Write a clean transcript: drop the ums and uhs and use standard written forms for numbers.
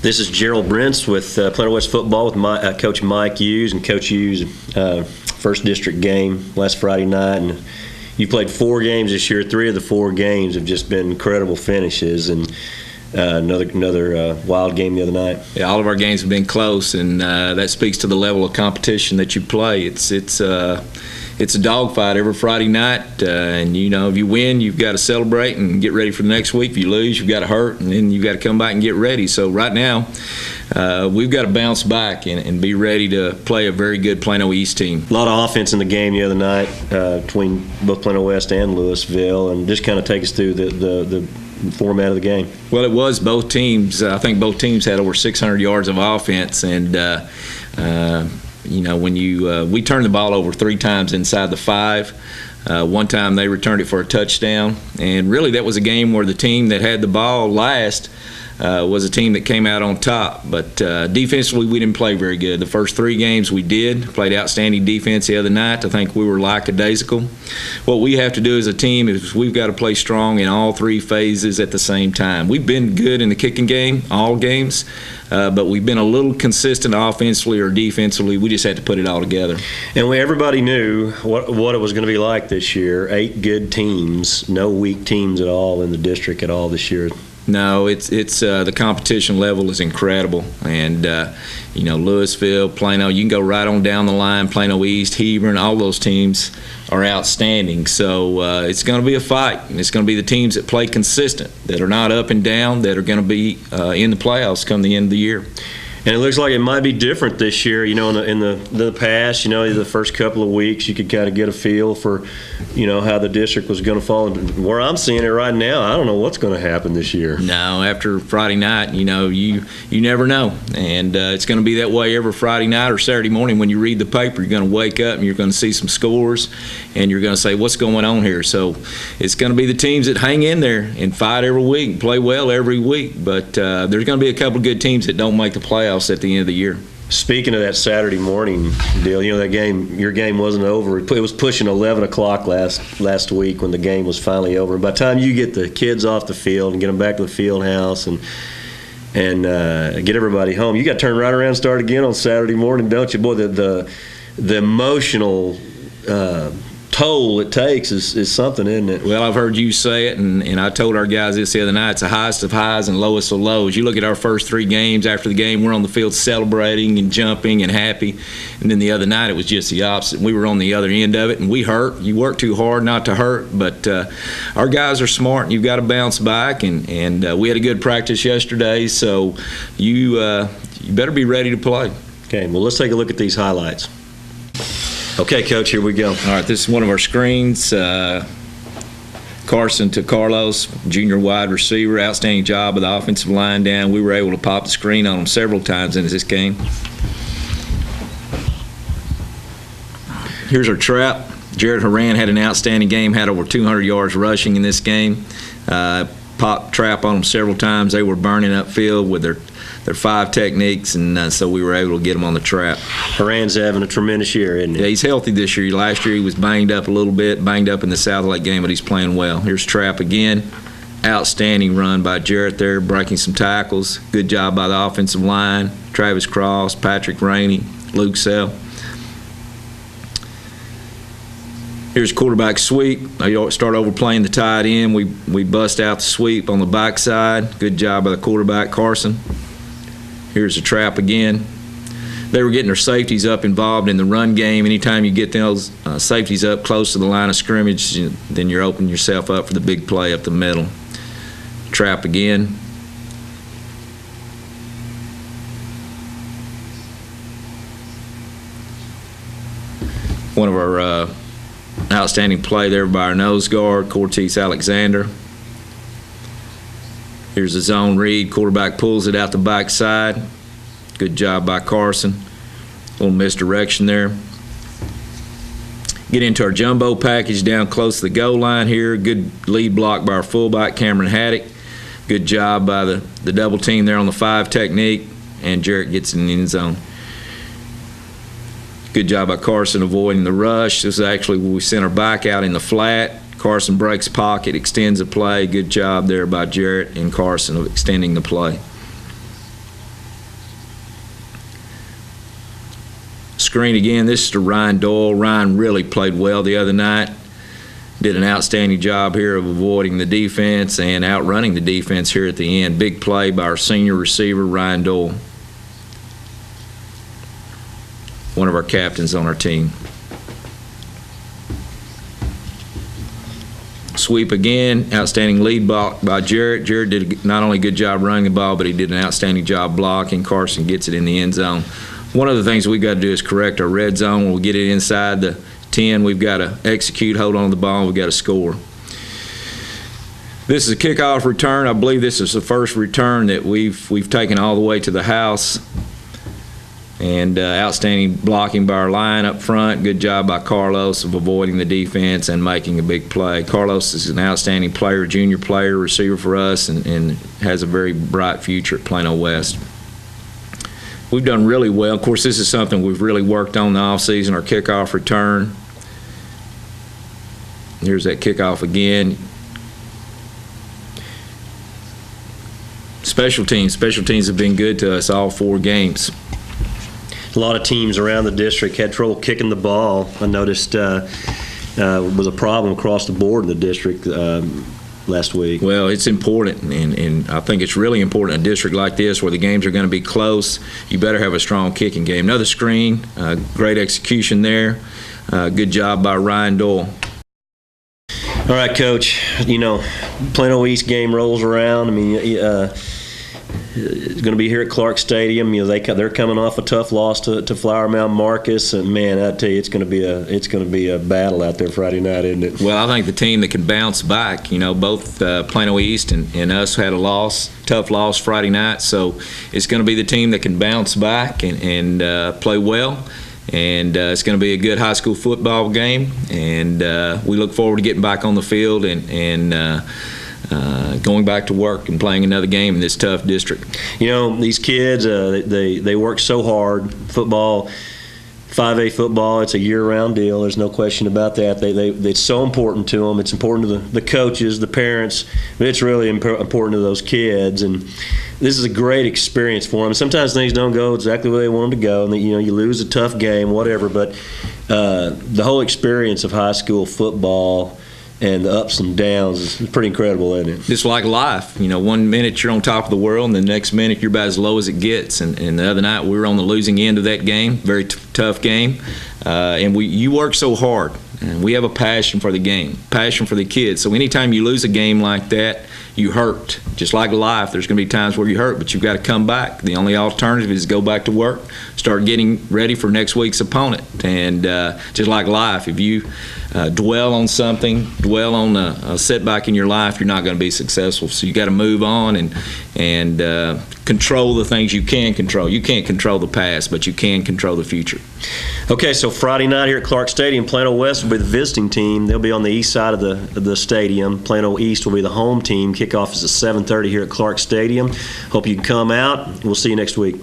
This is Gerald Brentz with Plano West Football with Coach Mike Hughes. And Coach Hughes, first district game last Friday night. And you played 4 games this year. 3 of the 4 games have just been incredible finishes. And another wild game the other night. Yeah, all of our games have been close, and that speaks to the level of competition that you play. It's a dogfight every Friday night, and if you win, you've got to celebrate and get ready for the next week. If you lose, you've got to hurt, and then you've got to come back and get ready. So right now, we've got to bounce back and be ready to play a very good Plano East team. A lot of offense in the game the other night between both Plano West and Lewisville, and just kind of take us through the format of the game. Well, it was both teams. I think both teams had over 600 yards of offense, and we turned the ball over 3 times inside the 5. One time they returned it for a touchdown, and really that was a game where the team that had the ball last was a team that came out on top. But defensively, we didn't play very good. The first 3 games we played outstanding defense the other night. I think we were lackadaisical. What we have to do as a team is we've got to play strong in all 3 phases at the same time. We've been good in the kicking game, all games, but we've been a little consistent offensively or defensively. We just had to put it all together. And everybody knew what it was going to be like this year. 8 good teams, no weak teams at all in the district at all this year. No, it's the competition level is incredible, and Lewisville, Plano, you can go right on down the line. Plano East, Hebron, all those teams are outstanding. So it's going to be a fight, and it's going to be the teams that play consistent, that are not up and down, that are going to be in the playoffs come the end of the year. And it looks like it might be different this year. In the past, the first couple of weeks, you could kind of get a feel for, how the district was going to fall. And where I'm seeing it right now, I don't know what's going to happen this year. No, after Friday night, you never know, and it's going to be that way every Friday night or Saturday morning when you read the paper. You're going to wake up and you're going to see some scores, and you're going to say, "What's going on here?" So it's going to be the teams that hang in there and fight every week, and play well every week. But there's going to be a couple of good teams that don't make the playoffs at the end of the year. Speaking of that Saturday morning deal, that game, your game wasn't over. It was pushing 11 o'clock last week when the game was finally over. And by the time you get the kids off the field and get them back to the field house and get everybody home, you got to turn right around and start again on Saturday morning, don't you? Boy, the emotional toll it takes is something, isn't it? Well, I've heard you say it, and I told our guys this the other night. It's the highest of highs and lowest of lows. You look at our first 3 games. After the game, we're on the field celebrating and jumping and happy, and then the other night it was just the opposite. We were on the other end of it, and we hurt. You work too hard not to hurt, but our guys are smart, and you've got to bounce back, and we had a good practice yesterday, so you better be ready to play. Okay, well, let's take a look at these highlights. Okay, Coach, here we go. All right, this is one of our screens. Carson to Carlos, junior wide receiver. Outstanding job of the offensive line down. We were able to pop the screen on them several times in this game. Here's our trap. Jared Horan had an outstanding game, had over 200 yards rushing in this game. Popped trap on them several times. They were burning upfield with their 5 techniques, and so we were able to get them on the trap. Horan's having a tremendous year, isn't he? Yeah, he's healthy this year. Last year he was banged up a little bit, banged up in the South Lake game, but he's playing well. Here's trap again. Outstanding run by Jarrett there, breaking some tackles. Good job by the offensive line. Travis Cross, Patrick Rainey, Luke Sell. Here's quarterback sweep. They start overplaying the tight end. We bust out the sweep on the backside. Good job by the quarterback, Carson. Here's the trap again. They were getting their safeties up involved in the run game. Anytime you get those safeties up close to the line of scrimmage, then you're opening yourself up for the big play up the middle. Trap again. One of our outstanding play there by our nose guard, Cortez Alexander. Here's the zone read. Quarterback pulls it out the backside. Good job by Carson. A little misdirection there. Get into our jumbo package down close to the goal line here. Good lead block by our fullback, Cameron Haddock. Good job by the double team there on the 5 technique, and Jarrett gets in the end zone. Good job by Carson avoiding the rush. This is actually when we sent our back out in the flat. Carson breaks pocket, extends the play. Good job there by Jarrett and Carson of extending the play. screen again. This is to Ryan Doyle. Ryan really played well the other night. Did an outstanding job here of avoiding the defense and outrunning the defense here at the end. Big play by our senior receiver, Ryan Doyle. One of our captains on our team. Sweep again. Outstanding lead block by Jarrett. Jarrett did not only a good job running the ball, but he did an outstanding job blocking. Carson gets it in the end zone. One of the things we've got to do is correct our red zone. When we get it inside the 10, we've got to execute, hold on to the ball, and we've got to score. This is a kickoff return. I believe this is the first return that we've taken all the way to the house. And outstanding blocking by our line up front. Good job by Carlos of avoiding the defense and making a big play. Carlos is an outstanding player, junior player, receiver for us, and has a very bright future at Plano West. We've done really well. Of course, this is something we've really worked on the offseason, our kickoff return. Here's that kickoff again. Special teams have been good to us all 4 games. A lot of teams around the district had trouble kicking the ball. I noticed was a problem across the board in the district last week. Well, it's important, and I think it's really important in a district like this where the games are going to be close. You better have a strong kicking game. Another screen, great execution there. Good job by Ryan Doyle. All right, Coach. You know, Plano East game rolls around. I mean, it's going to be here at Clark Stadium. You know, they're coming off a tough loss to Flower Mound Marcus, and man, I tell you, it's going to be a battle out there Friday night, isn't it? Well, I think the team that can bounce back. You know, both Plano East and us had a tough loss Friday night, so it's going to be the team that can bounce back and play well. And it's going to be a good high school football game, and we look forward to getting back on the field and going back to work and playing another game in this tough district. You know, these kids, they work so hard. Football, 5A football, it's a year-round deal. There's no question about that. It's so important to them. It's important to the coaches, the parents, but it's really important to those kids. And this is a great experience for them. Sometimes things don't go exactly where they want them to go, and you lose a tough game, whatever. But the whole experience of high school football and the ups and downs is pretty incredible, isn't it? Just like life. You know, one minute you're on top of the world, and the next minute you're about as low as it gets. And the other night we were on the losing end of that game, very tough game. And you work so hard, and we have a passion for the game, passion for the kids. So anytime you lose a game like that, you hurt. Just like life, there's going to be times where you hurt, but you've got to come back. The only alternative is go back to work, start getting ready for next week's opponent. And just like life, if you dwell on something, dwell on a setback in your life, you're not going to be successful. So you got to move on and control the things you can control. You can't control the past, but you can control the future. Okay, so Friday night here at Clark Stadium, Plano West will be the visiting team. They'll be on the east side of the stadium. Plano East will be the home team. Kickoff is at 7:30 here at Clark Stadium. Hope you can come out. We'll see you next week.